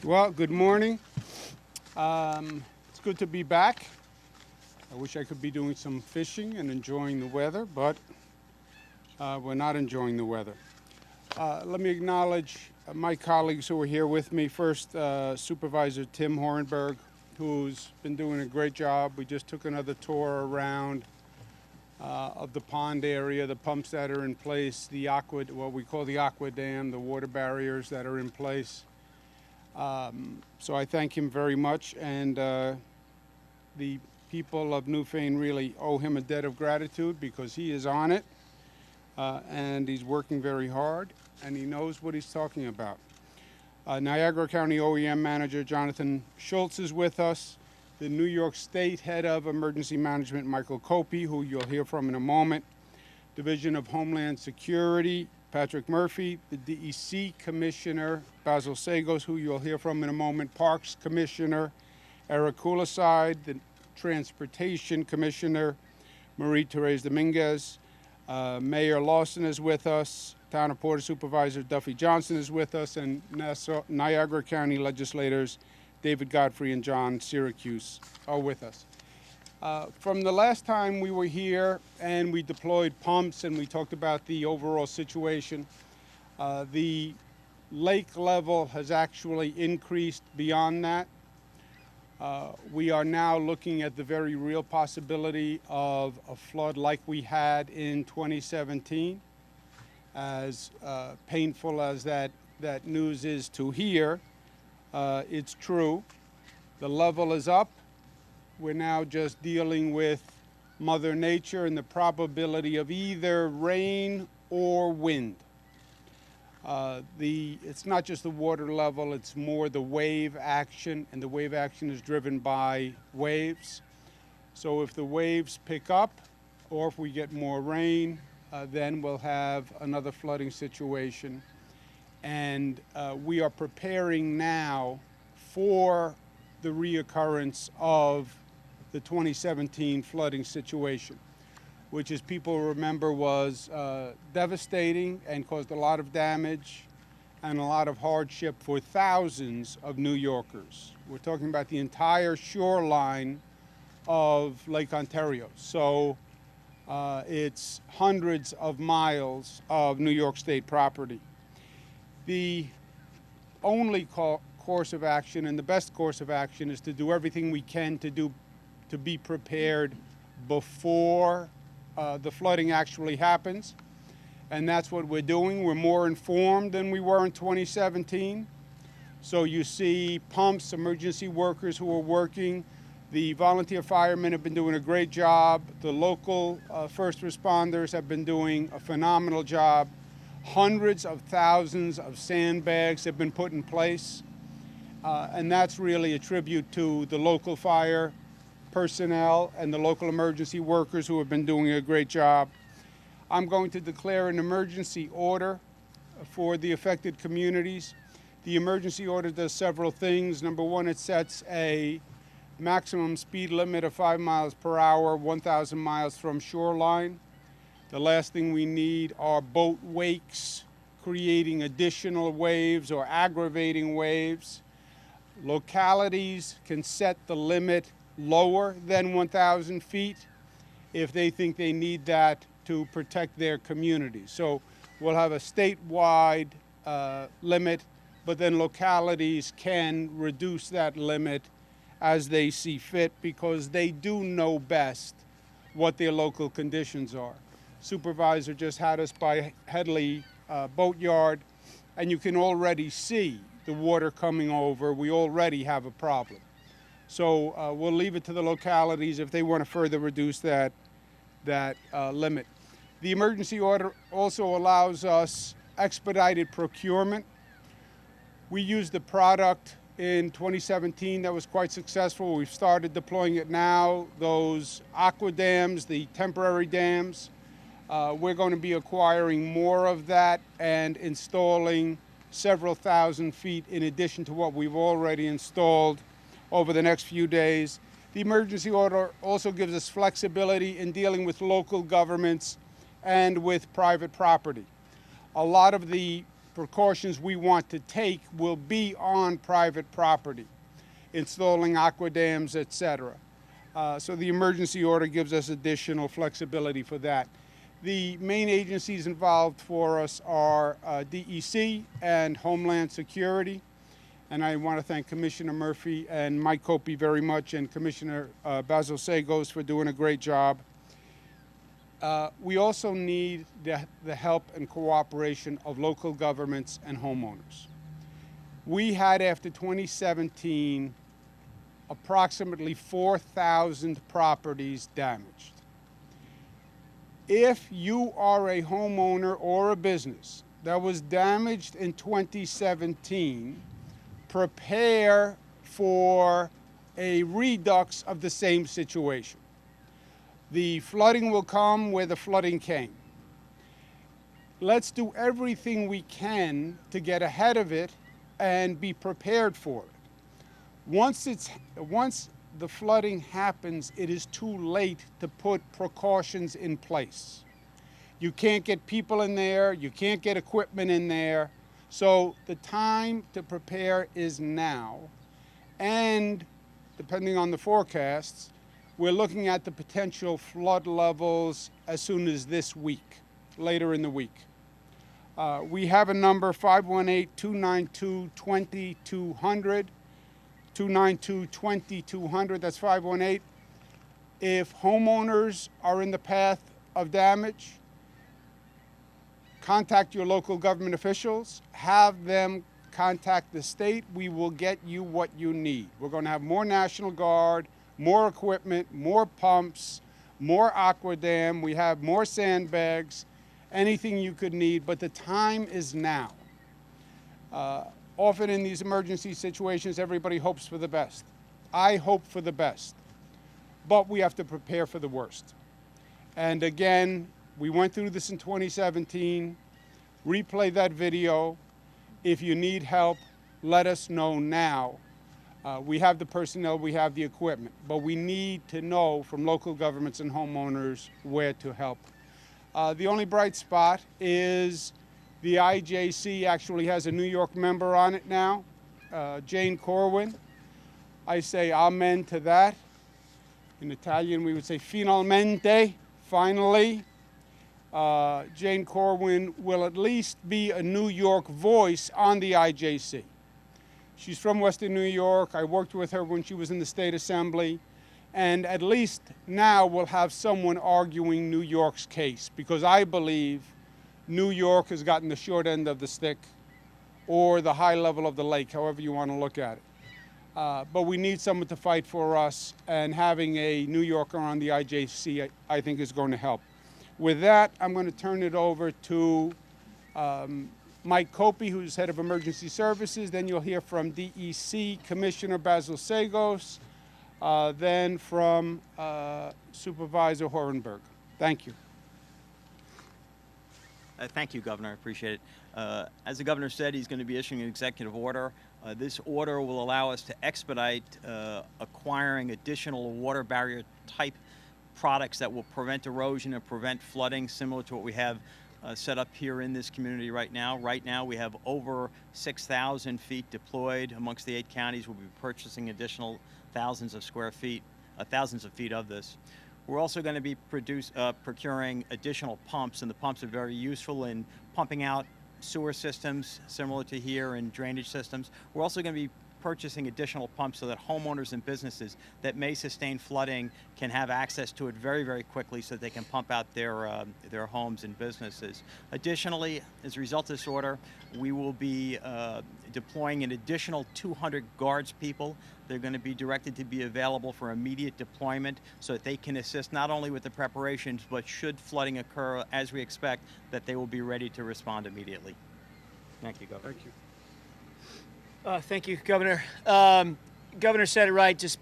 Well, good morning. It's good to be back. I wish I could be doing some fishing and enjoying the weather, but we're not enjoying the weather. Let me acknowledge my colleagues who are here with me. First, Supervisor Tim Horenberg, who's been doing a great job. We just took another tour around of the pond area, the pumps that are in place, what we call the aqua dam, the water barriers that are in place. So I thank him very much, and the people of Newfane really owe him a debt of gratitude because he is on it, and he's working very hard, and he knows what he's talking about. Niagara County OEM Manager Jonathan Schultz is with us. The New York State Head of Emergency Management, Michael Copey, who you'll hear from in a moment. Division of Homeland Security, Patrick Murphy. The DEC Commissioner, Basil Sagos, who you'll hear from in a moment. Parks Commissioner, Eric Kuliside. The Transportation Commissioner, Marie-Therese Dominguez. Mayor Lawson is with us. Town of Porter Supervisor Duffy Johnson is with us. And Niagara County legislators David Godfrey and John Syracuse are with us. From the last time we were here and we deployed pumps and we talked about the overall situation, the lake level has actually increased beyond that. We are now looking at the very real possibility of a flood like we had in 2017. As painful as that news is to hear, it's true. The level is up. We're now just dealing with Mother Nature and the probability of either rain or wind. It's not just the water level, it's more the wave action, and the wave action is driven by waves. So if the waves pick up, or if we get more rain, then we'll have another flooding situation. And we are preparing now for the reoccurrence of the 2017 flooding situation, which, as people remember, was devastating and caused a lot of damage and a lot of hardship for thousands of New Yorkers. We're talking about the entire shoreline of Lake Ontario. So it's hundreds of miles of New York State property. The only course of action and the best course of action is to do everything we can to be prepared before the flooding actually happens. And that's what we're doing. We're more informed than we were in 2017. So you see pumps, emergency workers who are working. The volunteer firemen have been doing a great job. The local first responders have been doing a phenomenal job. Hundreds of thousands of sandbags have been put in place, and that's really a tribute to the local fire personnel and the local emergency workers who have been doing a great job. I'm going to declare an emergency order for the affected communities. The emergency order does several things. Number one, it sets a maximum speed limit of 5 miles per hour, 1,000 miles from shoreline. The last thing we need are boat wakes creating additional waves or aggravating waves. Localities can set the limit lower than 1,000 feet if they think they need that to protect their community. So we'll have a statewide limit, but then localities can reduce that limit as they see fit because they do know best what their local conditions are. Supervisor just had us by Headley Boatyard, and you can already see the water coming over. We already have a problem. So we'll leave it to the localities if they want to further reduce that limit. The emergency order also allows us expedited procurement. We used a product in 2017 that was quite successful. We've started deploying it now. Those aqua dams, the temporary dams, we're going to be acquiring more of that and installing several thousand feet in addition to what we've already installed over the next few days. The emergency order also gives us flexibility in dealing with local governments and with private property. A lot of the precautions we want to take will be on private property, installing aqua dams, etc. So the emergency order gives us additional flexibility for that. The main agencies involved for us are DEC and Homeland Security. And I want to thank Commissioner Murphy and Mike Copey very much, and Commissioner Bazosegos for doing a great job. We also need the help and cooperation of local governments and homeowners. We had, after 2017, approximately 4,000 properties damaged. If you are a homeowner or a business that was damaged in 2017, prepare for a redux of the same situation. The flooding will come where the flooding came. Let's do everything we can to get ahead of it and be prepared for it. Once the flooding happens, it is too late to put precautions in place. You can't get people in there, you can't get equipment in there. So the time to prepare is now. And depending on the forecasts, we're looking at the potential flood levels as soon as this week, later in the week. We have a number, 518-292-2200, 292-2200, that's 518. If homeowners are in the path of damage, contact your local government officials, have them contact the state. We will get you what you need. We're going to have more National Guard, more equipment, more pumps, more aqua dam. We have more sandbags, anything you could need, but the time is now. Often in these emergency situations, everybody hopes for the best. I hope for the best, but we have to prepare for the worst. And again, we went through this in 2017. Replay that video. If you need help, let us know now. We have the personnel, we have the equipment, but we need to know from local governments and homeowners where to help. The only bright spot is the IJC actually has a New York member on it now, Jane Corwin. I say amen to that. In Italian, we would say finalmente, finally. Jane Corwin will at least be a New York voice on the IJC. She's from Western New York. I worked with her when she was in the State Assembly. And at least now we'll have someone arguing New York's case, because I believe New York has gotten the short end of the stick, or the high level of the lake, however you want to look at it. But we need someone to fight for us, and having a New Yorker on the IJC, I think, is going to help. With that, I'm going to turn it over to Mike Copey, who's head of emergency services. Then you'll hear from DEC Commissioner Bazosegos, then from Supervisor Horenberg. Thank you. Thank you, Governor. I appreciate it. As the Governor said, he's going to be issuing an executive order. This order will allow us to expedite acquiring additional water barrier type products that will prevent erosion and prevent flooding, similar to what we have set up here in this community right now. Right now, we have over 6,000 feet deployed amongst the 8 counties. We'll be purchasing additional thousands of feet of this. We're also going to be procuring additional pumps, and the pumps are very useful in pumping out sewer systems, similar to here, and drainage systems. We're also going to be purchasing additional pumps so that homeowners and businesses that may sustain flooding can have access to it very, very quickly, so that they can pump out their homes and businesses. Additionally, as a result of this order, we will be deploying an additional 200 guards people. They're going to be directed to be available for immediate deployment, so that they can assist not only with the preparations, but should flooding occur, as we expect, that they will be ready to respond immediately. Thank you, Governor. Thank you. Thank you, Governor. Governor said it right. Just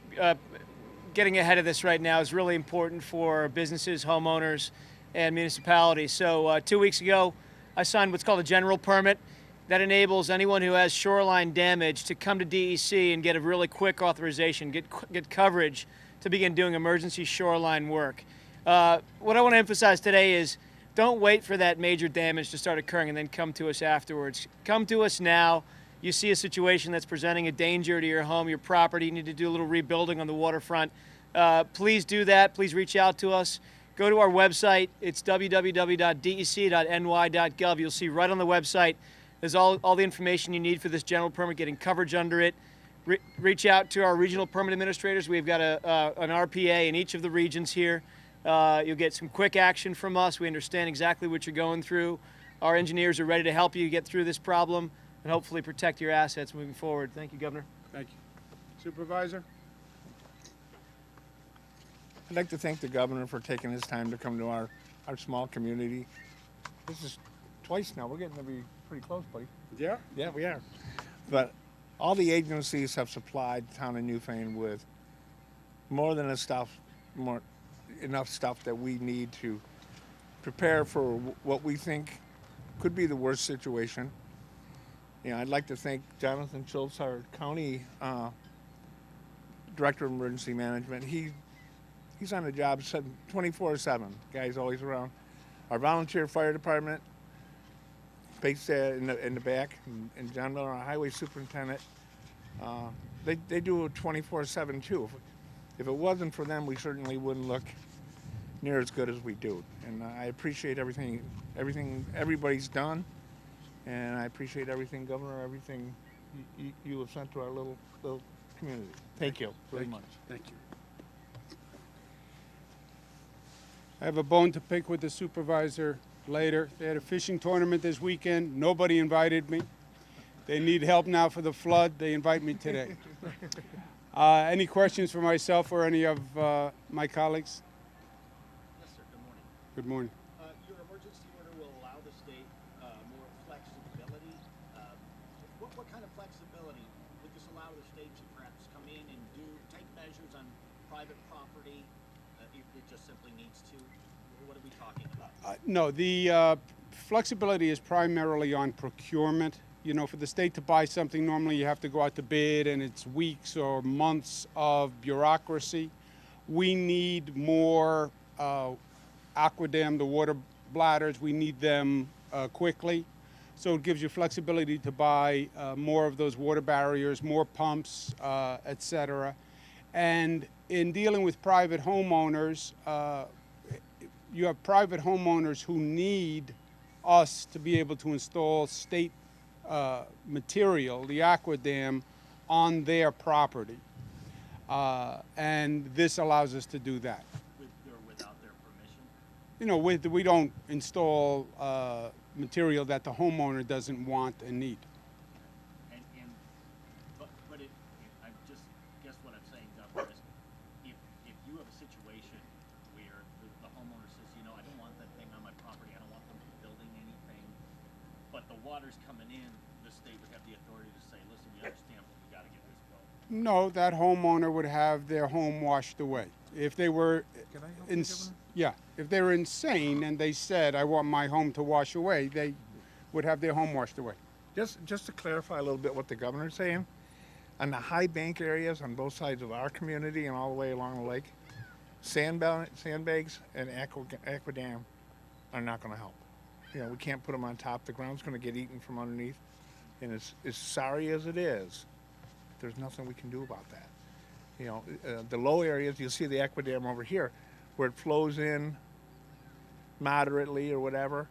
getting ahead of this right now is really important for businesses, homeowners, and municipalities. So 2 weeks ago, I signed what's called a general permit that enables anyone who has shoreline damage to come to DEC and get a really quick authorization, get coverage to begin doing emergency shoreline work. What I want to emphasize today is don't wait for that major damage to start occurring and then come to us afterwards. Come to us now. You see a situation that's presenting a danger to your home, your property, you need to do a little rebuilding on the waterfront. Please do that. Please reach out to us. Go to our website. It's www.dec.ny.gov. You'll see right on the website there's all the information you need for this general permit, getting coverage under it. Reach out to our regional permit administrators. We've got an RPA in each of the regions here. You'll get some quick action from us. We understand exactly what you're going through. Our engineers are ready to help you get through this problem and hopefully protect your assets moving forward. Thank you, Governor. Thank you. Supervisor? I'd like to thank the governor for taking his time to come to our small community. This is twice now. We're getting to be pretty close, buddy. Yeah. Yeah, we are. But all the agencies have supplied the town of Newfane with more than enough stuff that we need to prepare for what we think could be the worst situation. You know, I'd like to thank Jonathan Schultz, our county director of emergency management. He's on the job 24/7. Guy's always around. Our volunteer fire department, based in the back, and John Miller, our highway superintendent, they do it 24/7 too. If it wasn't for them, we certainly wouldn't look near as good as we do. And I appreciate everything everybody's done, and I appreciate everything, Governor, everything you have sent to our little community. Thank you very much. Thank you. I have a bone to pick with the supervisor later. They had a fishing tournament this weekend. Nobody invited me. They need help now for the flood. They invite me today. Any questions for myself or any of my colleagues? Yes, sir. Good morning. Good morning. Your emergency order will allow the state more flexibility. What kind of flexibility would this allow the state to perhaps come in and take measures on private property if it just simply needs to? What are we talking about? No, the flexibility is primarily on procurement. You know, for the state to buy something, normally you have to go out to bid, and it's weeks or months of bureaucracy. We need more aquadam, the water bladders. We need them quickly. So it gives you flexibility to buy more of those water barriers, more pumps, et cetera. And in dealing with private homeowners, you have private homeowners who need us to be able to install state material, the aquadam, on their property. And this allows us to do that. With or without their permission? You know, we don't install material that the homeowner doesn't want and need. But I just guess what I'm saying, Governor, is if you have a situation where the homeowner says, you know, I don't want that thing on my property, I don't want them building anything, but the water's coming in, the state would have the authority to say, listen, we understand, but we got to get this built. No, that homeowner would have their home washed away. If they were, Can I help you, Governor? yeah, if they were insane and they said, I want my home to wash away, they would have their home washed away. Just to clarify a little bit what the governor's saying, on the high bank areas on both sides of our community and all the way along the lake, sandbags and aquadam are not going to help. You know, we can't put them on top. The ground's going to get eaten from underneath. And as sorry as it is, there's nothing we can do about that. You know, the low areas, you'll see the aquadam over here, where it flows in moderately or whatever,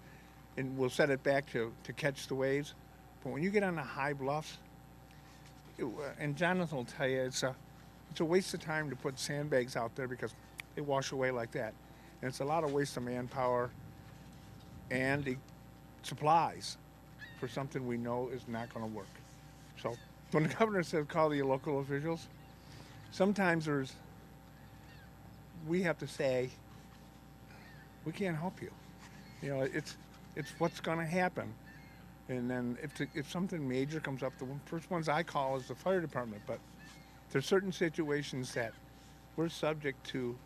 and we'll set it back to catch the waves. But when you get on the high bluffs, and Jonathan will tell you, it's a waste of time to put sandbags out there because they wash away like that. And it's a lot of waste of manpower and the supplies for something we know is not going to work. So when the governor says call the local officials, sometimes we have to say, we can't help you. You know, it's what's going to happen. And then if something major comes up, the first ones I call is the fire department. But there's certain situations that we're subject to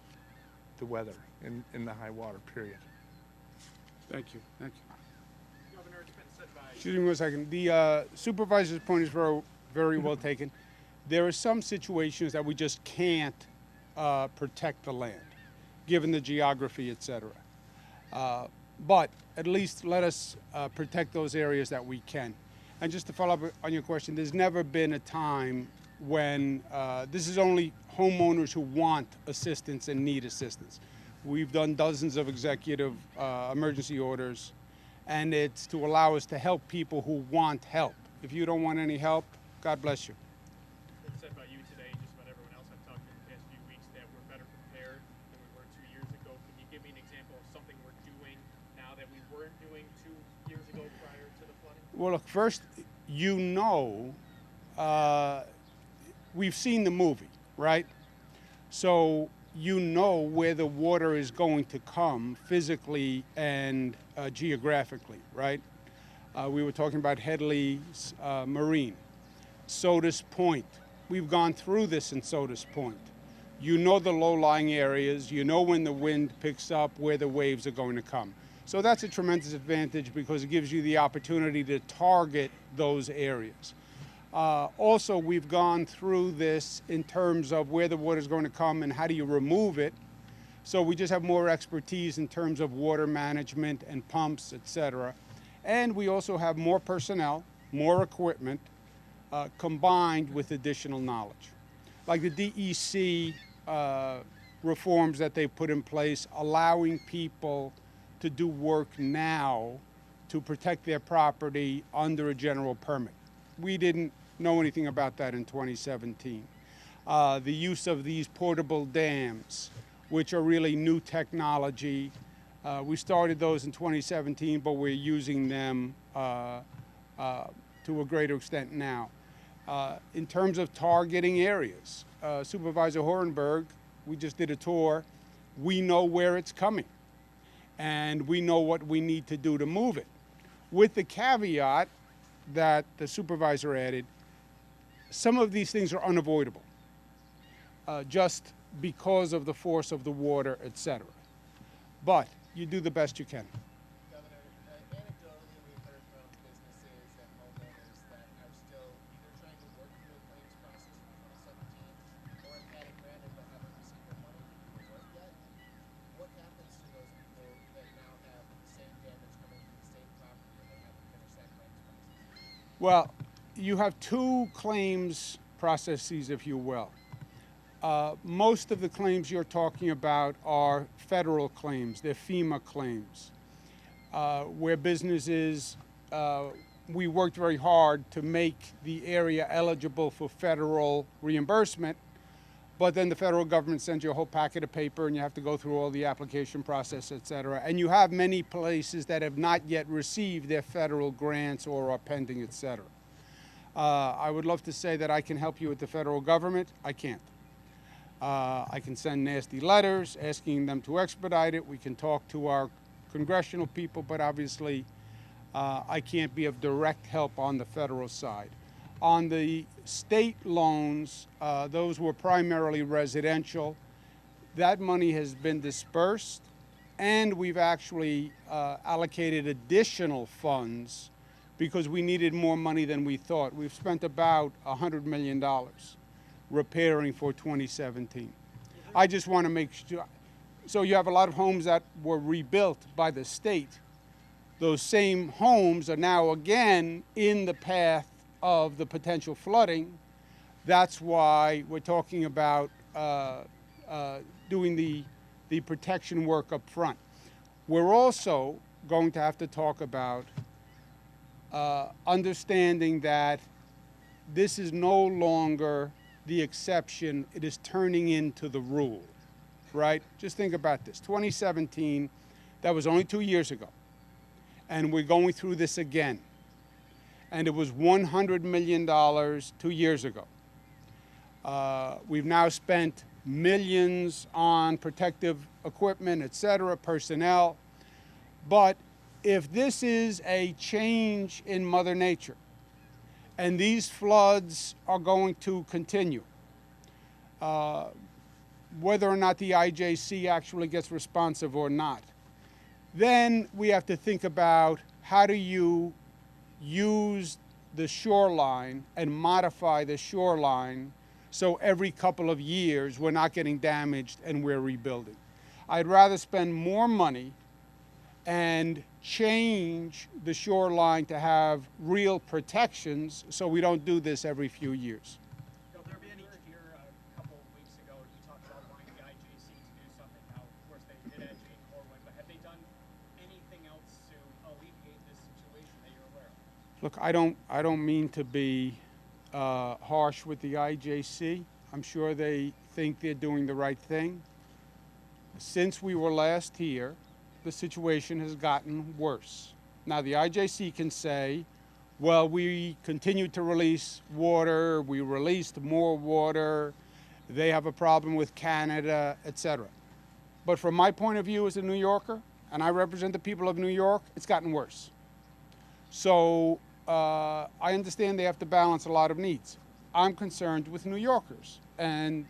the weather in the high water period. Thank you. Thank you. Governor, it's been said by... Excuse me one second. The supervisor's point is very, very well taken. There are some situations that we just can't protect the land, given the geography, et cetera. but at least let us protect those areas that we can. And just to follow up on your question, there's never been a time when this is only homeowners who want assistance and need assistance. We've done dozens of executive emergency orders, and it's to allow us to help people who want help. If you don't want any help, God bless you. It's said about you today, just about everyone else I've talked to in the past few weeks, that we're better prepared than we were 2 years ago. Can you give me an example of something we're doing now that we weren't doing 2 years ago prior to the flooding? Well, look, first, we've seen the movie, right? So you know where the water is going to come physically and geographically, right? We were talking about Headley's Marine, Sodas Point. We've gone through this in Sodas Point. You know the low-lying areas. You know when the wind picks up, where the waves are going to come. So that's a tremendous advantage because it gives you the opportunity to target those areas. Also, we've gone through this in terms of where the water is going to come and how do you remove it. So we just have more expertise in terms of water management and pumps, et cetera. And we also have more personnel, more equipment, combined with additional knowledge. Like the DEC reforms that they put in place, allowing people to do work now to protect their property under a general permit. We didn't know anything about that in 2017. The use of these portable dams, which are really new technology. We started those in 2017, but we're using them to a greater extent now. In terms of targeting areas, Supervisor Horenberg, we just did a tour. We know where it's coming, and we know what we need to do to move it. With the caveat that the supervisor added, some of these things are unavoidable, just because of the force of the water, etc. But you do the best you can. Governor, anecdotally, we've heard from businesses and homeowners that are still either trying to work through a claims process from 2017 or have had it granted but haven't received their money to do the work yet. What happens to those people that now have the same damage coming from the same property and they haven't finished that claims process? Well, you have two claims processes, if you will. Most of the claims you're talking about are federal claims. They're FEMA claims, where businesses, we worked very hard to make the area eligible for federal reimbursement, but then the federal government sends you a whole packet of paper and you have to go through all the application process, et cetera. And you have many places that have not yet received their federal grants or are pending, et cetera. I would love to say that I can help you with the federal government. I can't. I can send nasty letters asking them to expedite it. We can talk to our congressional people, but obviously I can't be of direct help on the federal side. On the state loans, those were primarily residential. That money has been dispersed, and we've actually allocated additional funds because we needed more money than we thought. We've spent about $100 million repairing for 2017. I just want to make sure. So you have a lot of homes that were rebuilt by the state. Those same homes are now again in the path of the potential flooding. That's why we're talking about doing the protection work up front. We're also going to have to talk about understanding that this is no longer the exception, it is turning into the rule, right? Just think about this, 2017, that was only 2 years ago, and we're going through this again. And it was $100 million 2 years ago. We've now spent millions on protective equipment, et cetera, personnel, but if this is a change in Mother Nature, and these floods are going to continue, whether or not the IJC actually gets responsive or not, then we have to think about how do you use the shoreline and modify the shoreline so every couple of years we're not getting damaged and we're rebuilding. I'd rather spend more money and change the shoreline to have real protections so we don't do this every few years. Will there be any here a couple of weeks ago? You talked about wanting the IJC to do something. Now, of course, they did at Jane Corwin, but have they done anything else to alleviate this situation that you're aware of? Look, I don't mean to be harsh with the IJC. I'm sure they think they're doing the right thing. Since we were last here, the situation has gotten worse. Now, the IJC can say, well, we continued to release water, we released more water, they have a problem with Canada, etc. But from my point of view as a New Yorker, and I represent the people of New York, it's gotten worse. So I understand they have to balance a lot of needs. I'm concerned with New Yorkers, and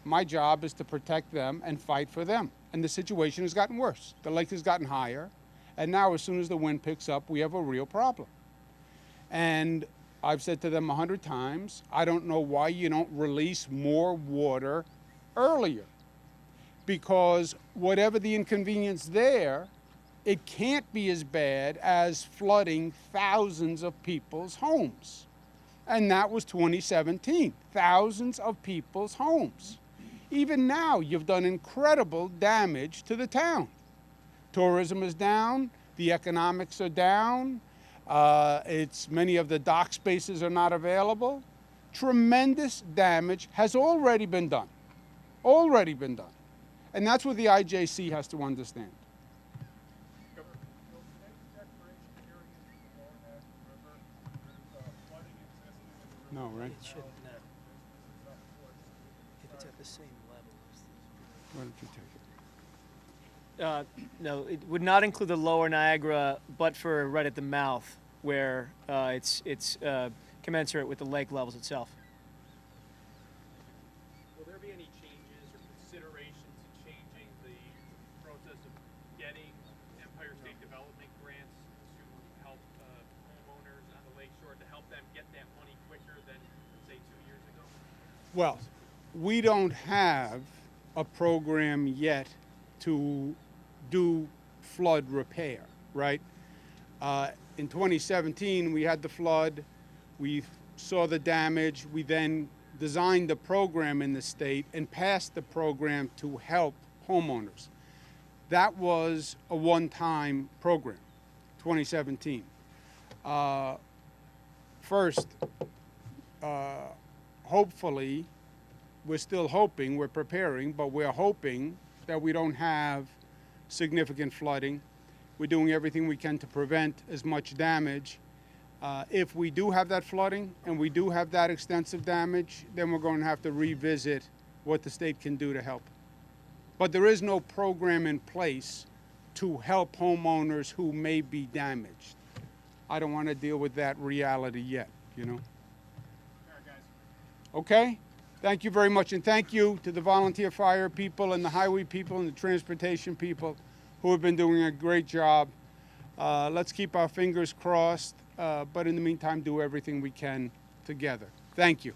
my job is to protect them and fight for them. And the situation has gotten worse. The lake has gotten higher, and now as soon as the wind picks up, we have a real problem. And I've said to them 100 times, I don't know why you don't release more water earlier. Because whatever the inconvenience there, it can't be as bad as flooding thousands of people's homes. And that was 2017, thousands of people's homes. Even now, you've done incredible damage to the town. Tourism is down, the economics are down, many of the dock spaces are not available. Tremendous damage has already been done, And that's what the IJC has to understand. No, right? It shouldn't, no. If it's at the same level as Why don't you take it? no, it would not include the lower Niagara, but for right at the mouth, where it's commensurate with the lake levels itself. Will there be any changes or considerations in changing the process of getting Empire State Development grants to help homeowners on the lakeshore, to help them get that money quicker than, say, 2 years ago? Well, we don't have a program yet to do flood repair, right? In 2017, we had the flood. We saw the damage. We then designed the program in the state and passed the program to help homeowners. That was a one-time program, 2017. First, hopefully, we're still hoping, we're preparing, but we're hoping that we don't have significant flooding. We're doing everything we can to prevent as much damage. If we do have that flooding and we do have that extensive damage, then we're going to have to revisit what the state can do to help. But there is no program in place to help homeowners who may be damaged. I don't want to deal with that reality yet, you know? All right, guys. Okay? Thank you very much, and thank you to the volunteer fire people and the highway people and the transportation people who have been doing a great job. Let's keep our fingers crossed, but in the meantime, do everything we can together. Thank you.